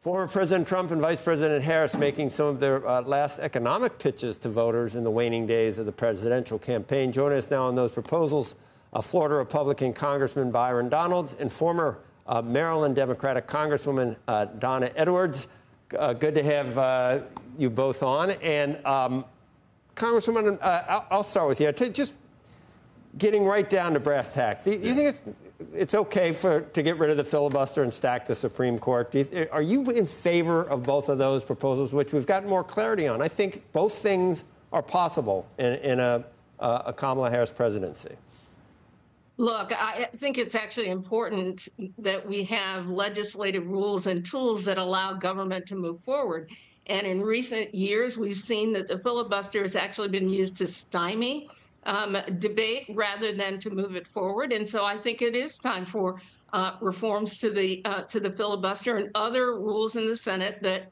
Former President Trump and Vice President Harris making some of their last economic pitches to voters in the waning days of the presidential campaign. Joining us now on those proposals, Florida Republican Congressman Byron Donalds and former Maryland Democratic Congresswoman Donna Edwards. Good to have you both on. And Congresswoman, I'll start with you. Just getting right down to brass tacks. Do you think it's okay to get rid of the filibuster and stack the Supreme Court? Are you in favor of both of those proposals, which we've gotten more clarity on? I think both things are possible in a Kamala Harris presidency. Look, I think it's actually important that we have legislative rules and tools that allow government to move forward. And in recent years, we've seen that the filibuster has actually been used to stymie debate rather than to move it forward. And so I think it is time for reforms to the filibuster and other rules in the Senate that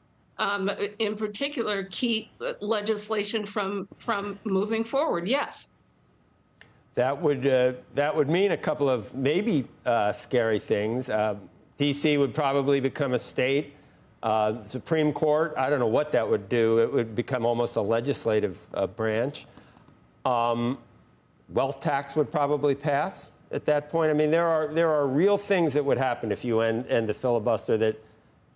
in particular keep legislation from moving forward. Yes. That would mean a couple of maybe scary things. D.C. would probably become a state. Supreme Court, I don't know what that would do. It would become almost a legislative branch. Wealth tax would probably pass at that point. I mean, there are real things that would happen if you end the filibuster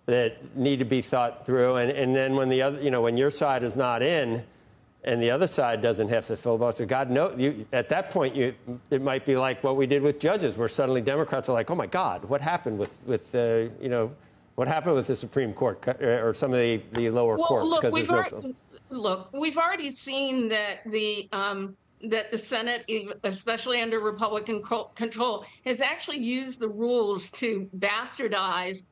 that need to be thought through. And then when the other, when your side is not in, and the other side doesn't have to filibuster, God knows, at that point, it might be like what we did with judges, where suddenly Democrats are like, oh my God, what happened with what happened with the Supreme Court or some of the lower courts? Look, we've already seen that the Senate, especially under Republican control, has actually used the rules to bastardize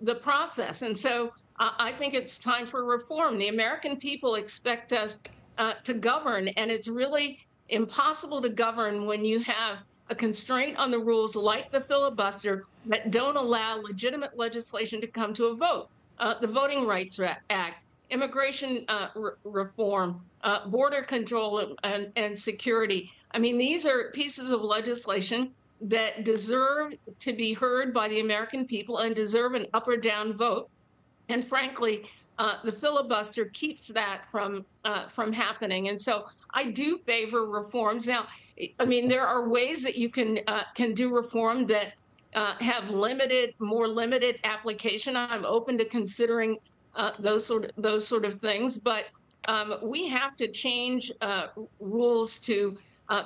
the process. And so I think it's time for reform. The American people expect us to govern, and it's really impossible to govern when you have a constraint on the rules like the filibuster that don't allow legitimate legislation to come to a vote. The Voting Rights Act, immigration reform, border control and security. I mean, these are pieces of legislation that deserve to be heard by the American people and deserve an up or down vote. And frankly, the filibuster keeps that from happening. And so I do favor reforms. Now, I mean, there are ways that you can do reform that have more limited application. I'm open to considering those sort of things, but we have to change rules to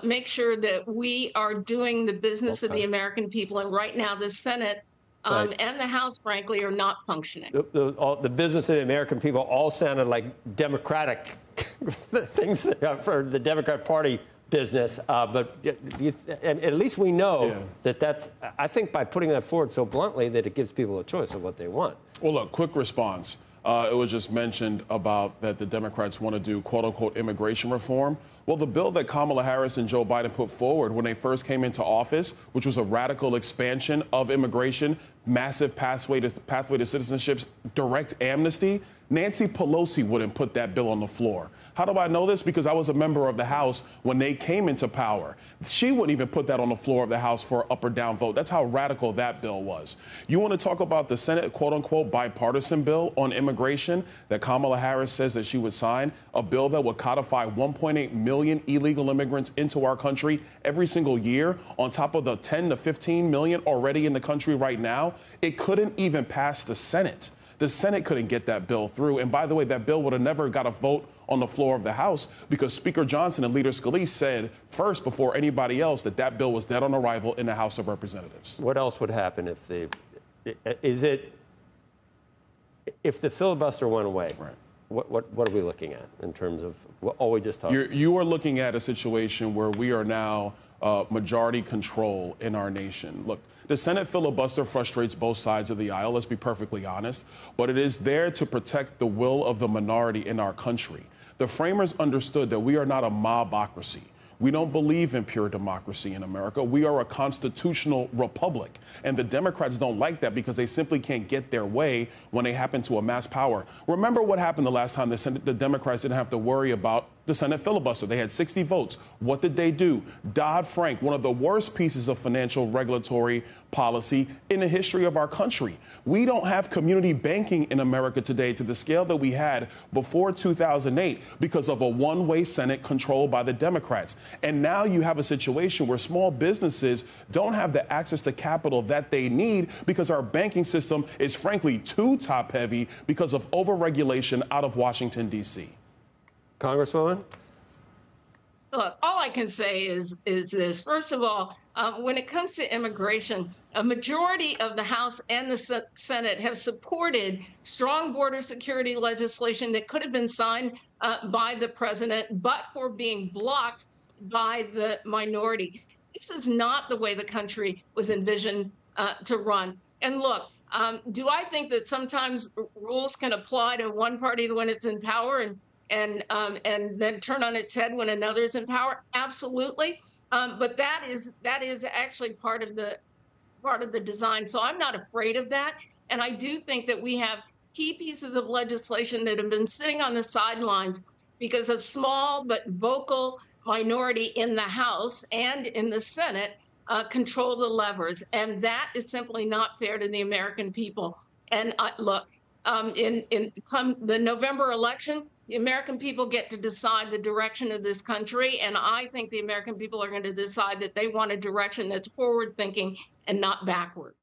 make sure that we are doing the business of the American people. And right now, the Senate and the House, frankly, are not functioning. The business of the American people all sounded like Democratic things for the Democrat Party business. But at least we know that's, I think by putting that forward so bluntly, that it gives people a choice of what they want. Well, look, quick response. It was just mentioned about that the Democrats want to do, quote unquote, immigration reform. Well, the bill that Kamala Harris and Joe Biden put forward when they first came into office, which was a radical expansion of immigration, massive pathway to citizenships, direct amnesty, Nancy Pelosi wouldn't put that bill on the floor. How do I know this? Because I was a member of the House when they came into power. She wouldn't even put that on the floor of the House for an up or down vote. That's how radical that bill was. You want to talk about the Senate, quote unquote, bipartisan bill on immigration that Kamala Harris says that she would sign, a bill that would codify 1.8 million illegal immigrants into our country every single year, on top of the 10 to 15 million already in the country right now. It couldn't even pass the Senate. The Senate couldn't get that bill through. And by the way, that bill would have never got a vote on the floor of the House because Speaker Johnson and Leader Scalise said first before anybody else that bill was dead on arrival in the House of Representatives. What else would happen if the filibuster went away? Right. What are we looking at in terms of all we just talked about? You are looking at a situation where we are now majority control in our nation. Look, the Senate filibuster frustrates both sides of the aisle, let's be perfectly honest, but it is there to protect the will of the minority in our country. The framers understood that we are not a mobocracy. We don't believe in pure democracy in America. We are a constitutional republic. And the Democrats don't like that because they simply can't get their way when they happen to amass power. Remember what happened the last time the Democrats didn't have to worry about the Senate filibuster. They had 60 votes. What did they do? Dodd-Frank, one of the worst pieces of financial regulatory policy in the history of our country. We don't have community banking in America today to the scale that we had before 2008 because of a one-way Senate controlled by the Democrats. And now you have a situation where small businesses don't have the access to capital that they need because our banking system is frankly too top-heavy because of overregulation out of Washington, D.C. Congresswoman? Look, all I can say is this. First of all, when it comes to immigration, a majority of the House and the Senate have supported strong border security legislation that could have been signed by the president, but for being blocked by the minority. This is not the way the country was envisioned to run. And look, do I think that sometimes rules can apply to one party when it's in power and then turn on its head when another's in power? Absolutely. But that is actually part of the design. So I'm not afraid of that. And I do think that we have key pieces of legislation that have been sitting on the sidelines because a small but vocal minority in the House and in the Senate control the levers. And that is simply not fair to the American people. And look, come the November election, the American people get to decide the direction of this country. And I think the American people are going to decide that they want a direction that's forward thinking and not backward.